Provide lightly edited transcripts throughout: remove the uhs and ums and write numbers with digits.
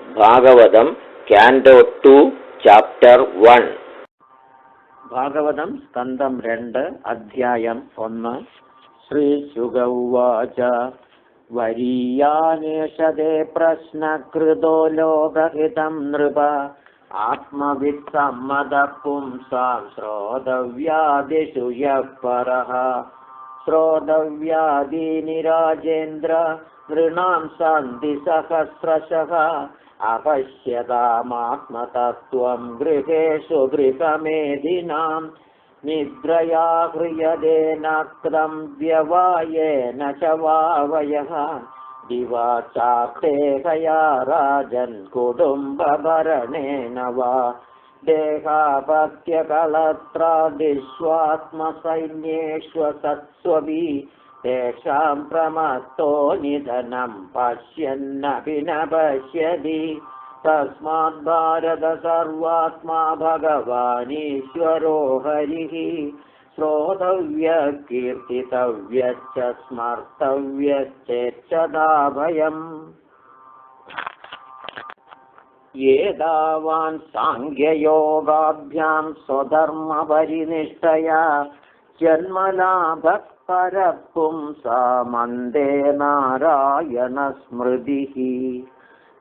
Bhagavatam കാൻഡോ 2 chapter 1. Bhagavatam സ്കന്ധം 2 അധ്യായം 1. ശ്രീശുക ഉവാച വരീയാനേഷതേ പ്രശ്നകൃതോ ലോകഹിതം നൃപ ആത്മവിത് സമ്മതഃ പുംസാം ശ്രോതവ്യാദിഷു യഃ പരഃ ശ്രോതവ്യാദീനി രാജേന്ദ്ര നൃണാം സന്തി സഹസ്രശഃ അപശ്യതാമാത്മതത്വം ഗൃഹേഷു ഗൃഹമേധിനാം നിദ്രയാ ഹ്രിയതേ നക്തം വ്യവായേന ച വാവയഃ ദിവാ ചാപ്തേഹയാ രാജൻ കുടുംബഭരണേന വാ ദേഹാപത്യകളത്രാദിഷ്വാത്മസൈന്യേഷ്വസത്സ്വഭി തേഷാം പ്രമത്തോ നിധനം പശ്യന്നപി ന പശ്യതി തസ്മാത് ഭാരത സർവാത്മാ ഭഗവാനീശ്വരോ ഹരിഃ ശ്രോതവ്യഃ കീർത്തിതവ്യശ്ച സ്മർത്തവ്യശ്ചേച്ഛതാ ഭയം യേതാവാൻ സാംഖ്യയോഗാഭ്യാം സ്വധർമ്മപരിനിഷ്ഠയാ ജന്മലാഭഃ പരപുംസാമന്ദേ നാരായണ സ്മൃതിഃ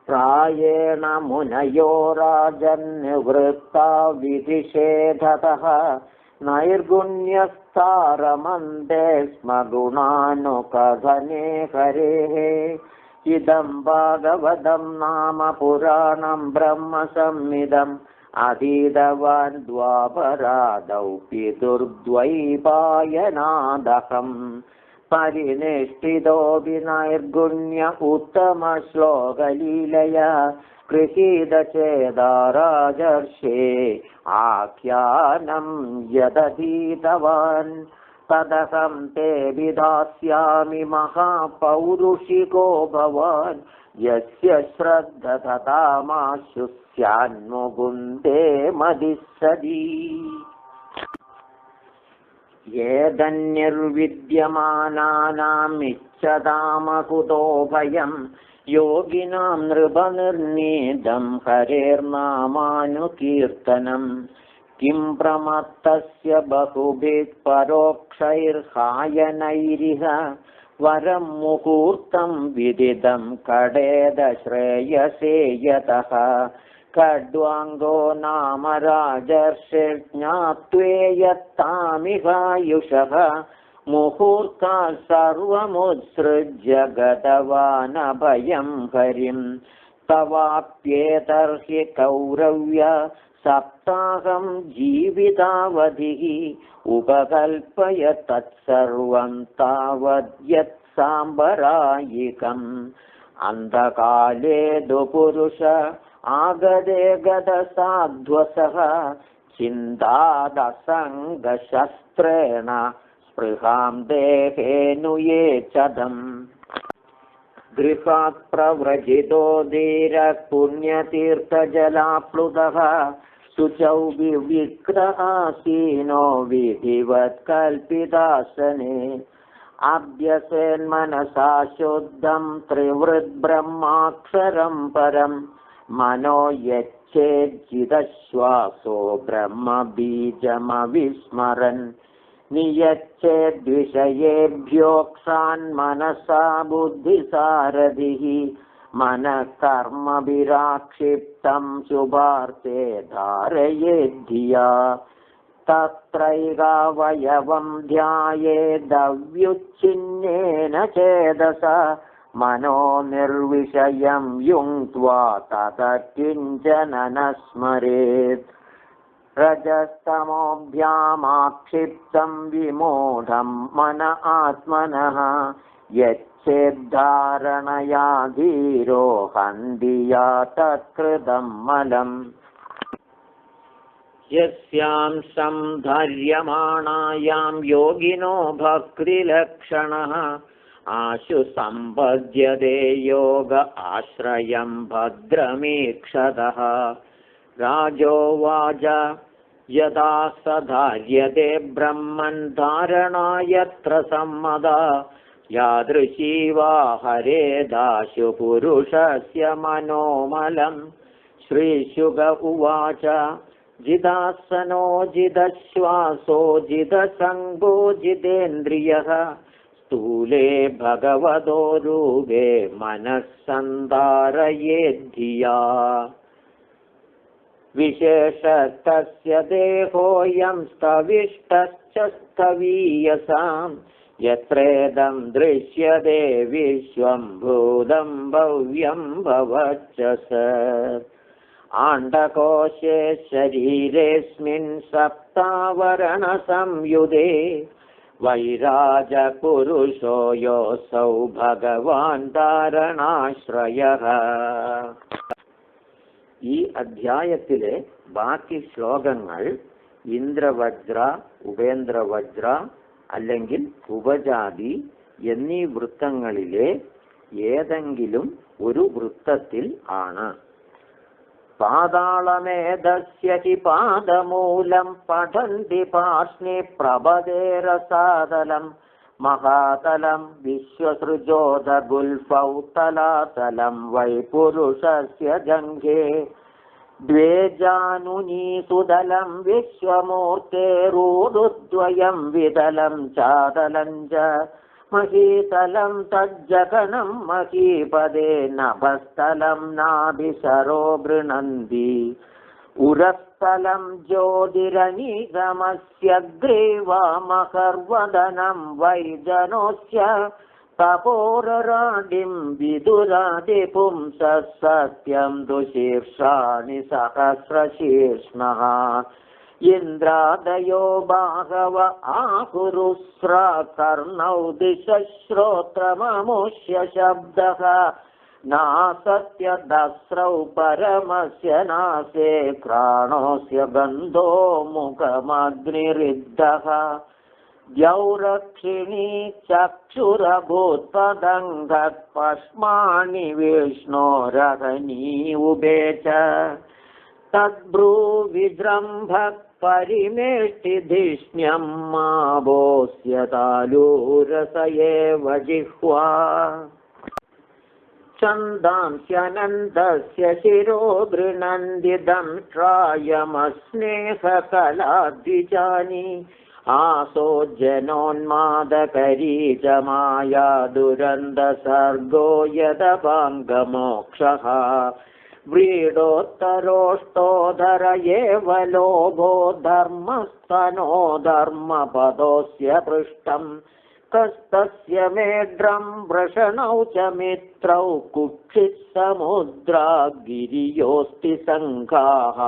പ്രായേണ മുനയോ രാജന്നിവൃത്താ വിധിഷേധതഃ നൈർഗുണ്യസ്താരമന്ദേ സ്മ ഗുണാനുകഥനേ ഹരേഃ ഇദം ഭാഗവതം നാമ പുരാണം ബ്രഹ്മസംഹിതം അധീതവാൻ ദ്വാപരാദൗ പിതുർദ്വൈപായനാദഹം പരിനിഷ്ഠിതോ വിനൈർഗുണ്യ ഉത്തമ ശ്ലോകലീലയാ ഗൃഹീതചേതാ രാജർഷേ ആഖ്യാനം യദധീതവാൻ തദഹം തേ വിദാസ്യാമി മഹാപൗരുഷികോ ഭവാൻ യസ്യ ശ്രദ്ധതതാമാശു സ്യാന്മുകുന്ദേ മതിസ്സതി യേതന്യർവിദ്യമാനാനാം ഇച്ഛതാമകുതോ ഭയം യോഗിനാം നൃപനിർണീതം ഹരേർനാമാനുകീർത്തനം കിം പ്രമത്തസ്യ ബഹുഭിഃ പരോക്ഷൈർഹായനൈരിഹ വരം മുഹൂർത്തം വിദിതം കടേദ ശ്രേയസേ യതഃ ഖഡ്വാംഗോ നാമ രാജർഷിജ്ഞാത്വേയത്താമിഹായുഷഃ മുഹൂർത്താത് സർവമുത്സൃജ്യ ഗതവാനഭയം ഹരിം തവാപ്യേതർഹി കൗരവ്യ സപ്താഹം ജീവിതാവധിഃ ഉപകൽപ്പയ തത്സർവം താവദ്യത് സാംബരായികം അന്ധകാലേ ദുപുരുഷ ആഗതേ ഗതസാധ്വസഃ ചിന്താദസംഗശസ്ത്രേണ സ്പൃഹാം ദേഹേനുയേ ചദം ഗൃഹാത് പ്രവ്രജിതോ ധീരഃ പുണ്യതീർത്ഥജലാപ്ലുതഃ ശുചൗ വിവിക്തആസീനോ വിധിവത് കൽപിതാസനെ അഭ്യസേന്മനസാ ശുദ്ധം ത്രിവൃദ് ബ്രഹ്മാക്ഷരം പരം മനോ യച്ഛേജ്ജിതശ്വാസോ ബ്രഹ്മബീജമവിസ്മരൻ നിയച്ഛേദ്വിഷയേഭ്യോക്സാൻ മനസാ ബുദ്ധിസാരഥിഃ മനഃകർമ്മഭിരാക്ഷിപ്തം ശുഭാർത്തെ ധാരയേദ്ധിയാ തത്രൈകാവയവം ധ്യായേദവ്യുച്ഛിന്യേന ചേതസാ മനോ നിർവിഷയം യുങ്ക്ത്വാ തത കിഞ്ചന ന സ്മരേത് രജസ്തമോഭ്യാമാക്ഷിപ്തം വിമൂഢം മന ആത്മനഃ യച്ഛേദ്ധാരണയാ ധീരോ ഹന്തിയാ തത്കൃതം മലം യസ്യാം സംധര്യമാണായാം യോഗിനോ ഭക്തിലക്ഷണഃ ആശു സമ്പദ്യതേ യോഗ ആശ്രയം ഭദ്രമീക്ഷതഃ രാജോവാച യഥാ സ ധാര്യതേ ബ്രഹ്മൻ ധാരണായത്ര സമ്മത यादृशी वा हरेदाशु पुरुषस्य मनोमलं। श्रीशुक उवाच जिदासनो जिदश्वासो जिदसङ्गो जितेन्द्रियः स्थूले भगवतो रूपे मनः सन्धारयेद्धिया। विशेषतस्य देहोऽयं स्तविष्टश्च स्थवीयसां यत्रेदं दृश्यते विश्वं भूतं भव्यं भवच्च स। आण्डकोशे शरीरेऽस्मिन् सप्तावरणसंयुधे वैराजपुरुषो योऽसौ भगवान् धारणाश्रयः। ഈ അധ്യായത്തിലെ ബാക്കി ശ്ലോകങ്ങൾ ഇന്ദ്രവജ്ര, ഉപേന്ദ്രവജ്ര അല്ലെങ്കിൽ ഉപജാതി എന്നീ വൃത്തങ്ങളിലെ ഏതെങ്കിലും ഒരു വൃത്തത്തിൽ ആണ്. പാതാളമേധസ്യ ഹി പാദമൂലം പഠന്തി പാർഷ്ണി പ്രഭതേരസാതലം മഹാതലം വിശ്വസൃജോദഗുൽഫൗ തലാതലം വൈ പുരുഷസ്യ ജംഘേ ദ്വേ ജാനുനീസുതലം വിശ്വമൂർത്തേരൂഢുദ്വയം വിതലം ചാതലം ച മഹീതലം തജ്ജഗനം മഹീപദേ നഭസ്ഥലം നാഭിശരോ ഗൃണന്തി ഉരസ്ഥലം ജ്യോതിരനീകമസ്യഗ്രീവാമഹർവദനം വൈജനോസ്യ തപോരരാഡിം വിദുരാദിപുംസഃ സത്യം ദുശീർഷാണി സഹസ്രശീർഷ്ണഃ ഇന്ദ്രാദയോ ബാഹവ ആഹുരുസ്രാ കർണൗ ദിശശ്രോത്രമമുഷ്യ ശബ്ദഃ നാസത്യദസ്രൗ പരമസ്യ നാസേ ഘ്രാണോസ്യ ഗന്ധോ മുഖമഗ്നിരിദ്ധഃ ദ്യൗരക്ഷിണീ ചക്ഷുരഭൂത്പദംഘത് പശ്മാണി വിഷ്ണോരഹനീ ഉഭേ ച തദ്ഭ്രൂവിജൃംഭഃ പരിമേഷ്ടിധിഷ്ണ്യം മാഭോസ്യ താലൂരസ ഏവ ജിഹ്വാ ചന്ദാംസ്യനന്ദസ്യ ശിരോ ഗൃണന്തിദം ശ്രായമസ്നേഹകലാദ്വിജാനി ആസോ ജനോന്മാദകരീ ച മായാ ദുരന്തസർഗോ യദപാംഗമോക്ഷഃ വ്രീഡോത്തരോഷ്ടോദര ഏവ ലോഭോ ധർമ്മസ്തനോ ധർമ്മപദോസ്യ പൃഷ്ടം കസ്തസ്യ മേഢ്രം വൃഷണൗ ച മിത്രൗ കുക്ഷിഃ സമുദ്രാ ഗിരിയോസ്തി സംഘാഃ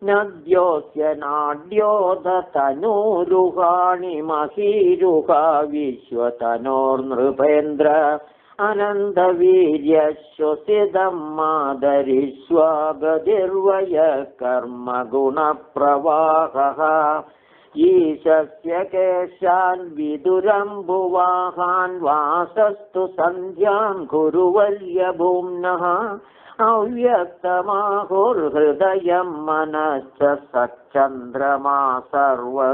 നദ്യോസ്യ നാഡ്യോധ തനൂരുഹാണി മഹീരുഹാ വിശ്വതനോർനൃപേന്ദ്ര അനന്തവീര്യശ്വസിതം മാതരിഷ്വാഗതിർവയ കർമ്മഗുണപ്രവാഹഃ ഈശസ്യ കേശാൻ വിദുരംബുവാഹാൻ വാസസ്തു സന്ധ്യാം കുരുവല്യഭൂമ്നഃ അവ്യക്തമാഹുർഹൃദയം മനശ്ച സച്ചന്ദ്രമാ സർവവികാരകോശഃ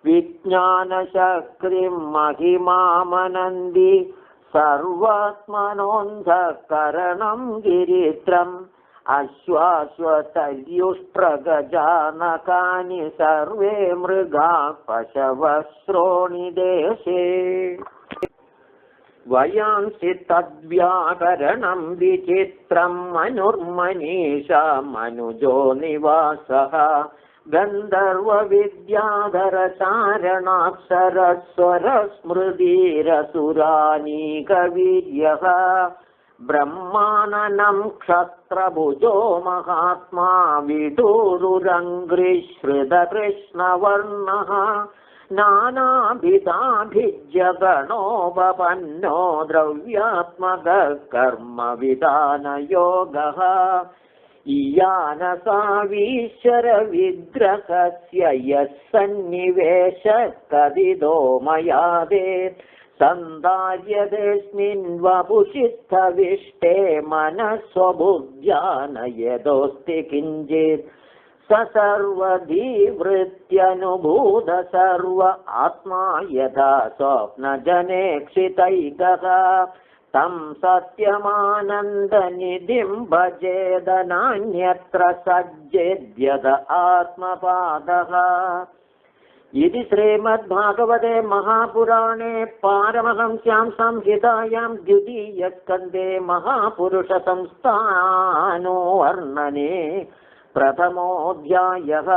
വിജ്ഞാനശക്തിം മഹിമാമനന്തി സർവാത്മനോന്ധകരണം ഗിരിത്രം അശ്വാശ്വതര്യുഷ്ട്രഗജാനകാനി സർവേ മൃഗാ പശവഃ ശ്രോണിദേശേ വയാംസി തദ്വ്യാകരണം വിചിത്രം മനുർമനീഷാ മനുജോ നിവാസഃ ഗന്ധർവവിദ്യാധരചാരണാക്ഷരസ്വരസ്മൃതിരസുരാനീകവീര്യഃ ബ്രഹ്മാനനം ക്ഷത്രഭുജോ മഹാത്മാ വിദുരുരംഘ്രിശ്രിതകൃഷ്ണവർണ്ണഃ നാനാഭിധാഭിജ്യഗണോപപന്നോ ദ്രവ്യാത്മകഃ കർമ്മവിധാനയോഗഃ ഇയാനസാവീശ്വര വിഗ്രഹസ്യ യഃ സന്നിവേശഃ തദിദോ മയാദേ സന്ധാര്യതേസ്മിൻ വപുഷി സ്ഥവിഷ്ടേ മനസ്വബുദ്ധ്യാനയദോസ്തി കിഞ്ചിത് स सर्वधीवृत्यनुभूत सर्व आत्मा यथा स्वप्नजनेक्षितैकः तं सत्यमानन्दनिधिं भजेदनान्यत्र सज्जेद्यद आत्मपादः। इति श्रीमद्भागवते महापुराणे पारमहंस्यां संहितायां द्वितीयस्कन्धे महापुरुषसंस्थानो वर्णने प्रथमोऽध्यायः।